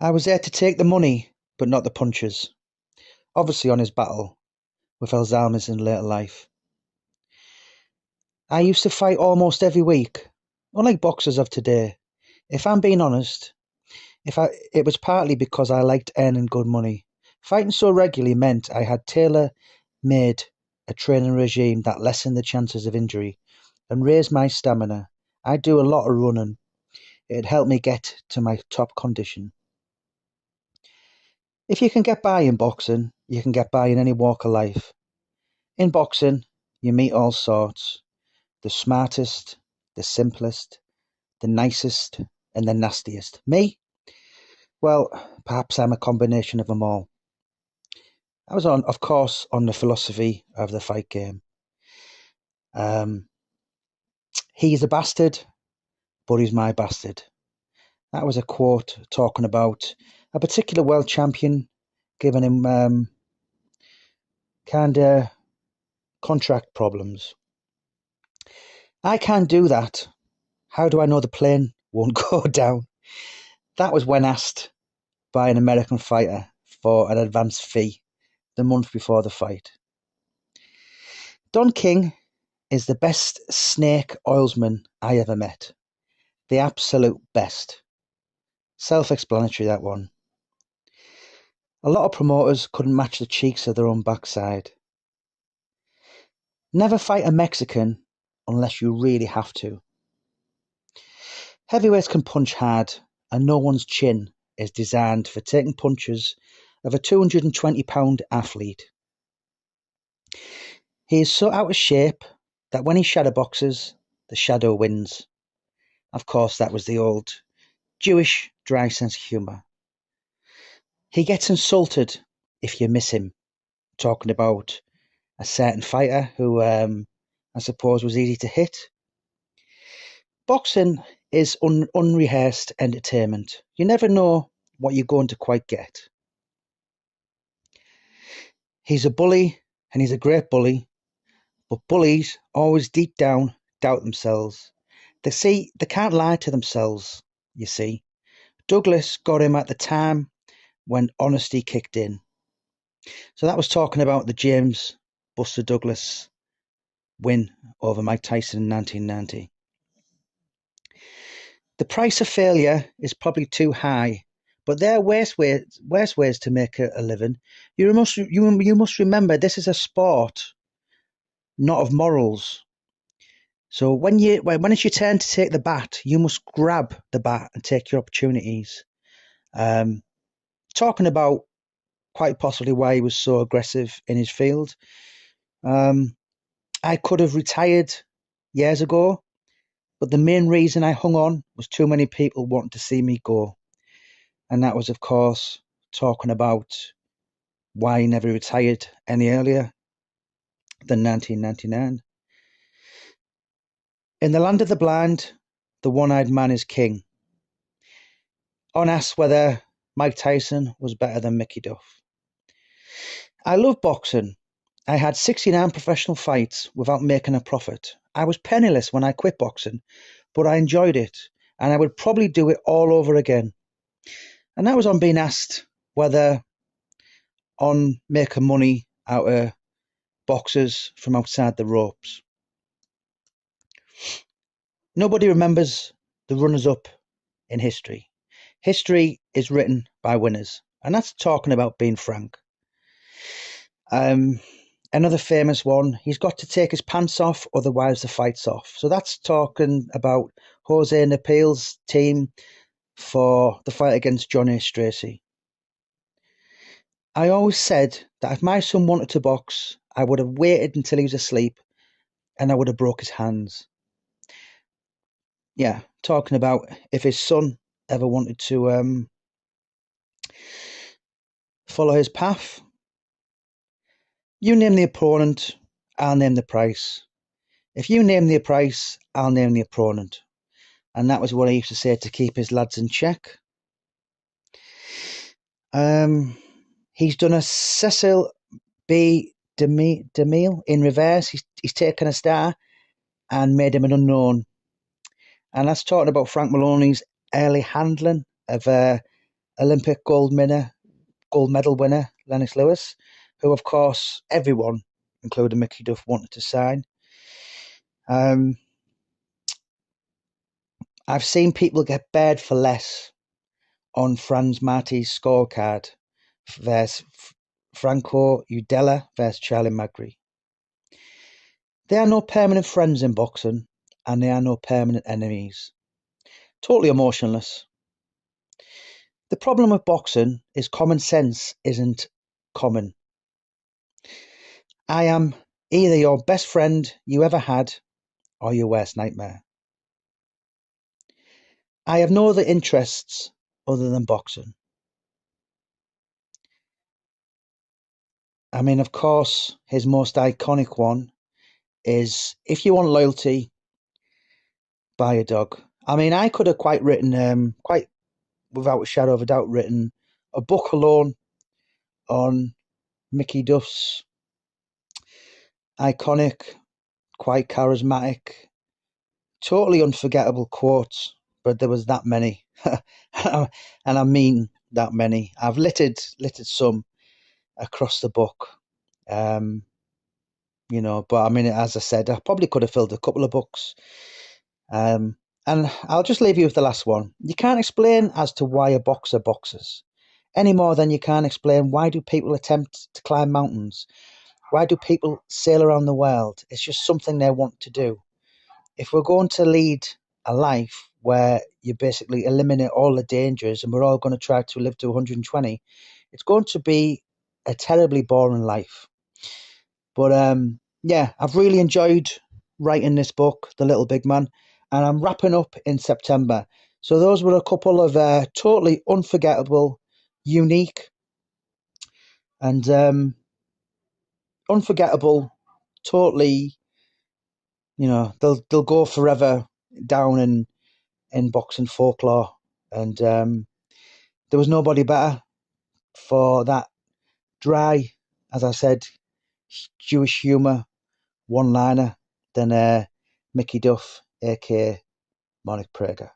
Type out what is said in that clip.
I was there to take the money, but not the punches. Obviously on his battle with Alzheimer's in later life. I used to fight almost every week, unlike boxers of today. If I'm being honest, it was partly because I liked earning good money. Fighting so regularly meant I had tailor-made a training regime that lessened the chances of injury and raised my stamina. I do a lot of running. It helped me get to my top condition. If you can get by in boxing, you can get by in any walk of life. In boxing, you meet all sorts. The smartest, the simplest, the nicest, and the nastiest. Me? Well, perhaps I'm a combination of them all. I was of course, on the philosophy of the fight game. He's a bastard, but he's my bastard. That was a quote talking about a particular world champion giving him kind of contract problems. I can't do that. How do I know the plane won't go down? That was when asked by an American fighter for an advance fee the month before the fight. Don King is the best snake oilsman I ever met. The absolute best. Self-explanatory, that one. A lot of promoters couldn't match the cheeks of their own backside. Never fight a Mexican unless you really have to. Heavyweights can punch hard, and no one's chin is designed for taking punches of a 220-pound athlete. He is so out of shape that when he shadowboxes, the shadow wins. Of course, that was the old Jewish dry sense of humour. He gets insulted if you miss him, talking about a certain fighter who I suppose was easy to hit. Boxing is unrehearsed entertainment. You never know what you're going to quite get. He's a bully, and he's a great bully, but bullies always deep down doubt themselves. They can't lie to themselves, you see. Douglas got him at the time when honesty kicked in. So that was talking about the James Buster Douglas win over Mike Tyson in 1990. The price of failure is probably too high, but there are worse ways to make a living. You must remember this is a sport, not of morals. So when it's your turn to take the bat, you must grab the bat and take your opportunities. Talking about quite possibly why he was so aggressive in his field. I could have retired years ago, but the main reason I hung on was too many people wanting to see me go. And that was, of course, talking about why he never retired any earlier than 1999. In the land of the blind, the one-eyed man is king. On asked whether Mike Tyson was better than Mickey Duff. I love boxing. I had 69 professional fights without making a profit. I was penniless when I quit boxing, but I enjoyed it, and I would probably do it all over again. And that was on being asked whether on making money out of boxers from outside the ropes. Nobody remembers the runners-up in history. History is written by winners, and that's talking about being frank. Another famous one, he's got to take his pants off, otherwise the fight's off. So that's talking about Jose Napil's team for the fight against John A. Stracey. I always said that if my son wanted to box, I would have waited until he was asleep and I would have broke his hands. Yeah, talking about if his son ever wanted to follow his path. You name the opponent, I'll name the price. If you name the price, I'll name the opponent. And that was what he used to say to keep his lads in check. He's done a Cecil B. DeMille in reverse. He's taken a star and made him an unknown. And that's talking about Frank Maloney's early handling of a Olympic gold medal winner Lennox Lewis, who of course everyone, including Mickey Duff, wanted to sign. I've seen people get bared for less on Franz Marti's scorecard versus Franco Udella versus Charlie Magri. There are no permanent friends in boxing, and there are no permanent enemies. Totally emotionless. The problem with boxing is common sense isn't common. I am either your best friend you ever had or your worst nightmare. I have no other interests other than boxing. I mean, of course, his most iconic one is, if you want loyalty, buy a dog. I mean, I could have quite without a shadow of a doubt, written a book alone on Mickey Duff's iconic, quite charismatic, totally unforgettable quotes, but there was that many. And I mean that many. I've littered some across the book. But I mean, as I said, I probably could have filled a couple of books. And I'll just leave you with the last one. You can't explain as to why a boxer boxes any more than you can explain why do people attempt to climb mountains. Why do people sail around the world? It's just something they want to do. If we're going to lead a life where you basically eliminate all the dangers and we're all going to try to live to 120, it's going to be a terribly boring life. But yeah, I've really enjoyed writing this book, The Little Big Man, and I'm wrapping up in September. So those were a couple of totally unforgettable, unique, and unforgettable, totally, they'll go forever down in boxing folklore. And there was nobody better for that dry, as I said, Jewish humour one-liner than Mickey Duff, aka Monique Prager.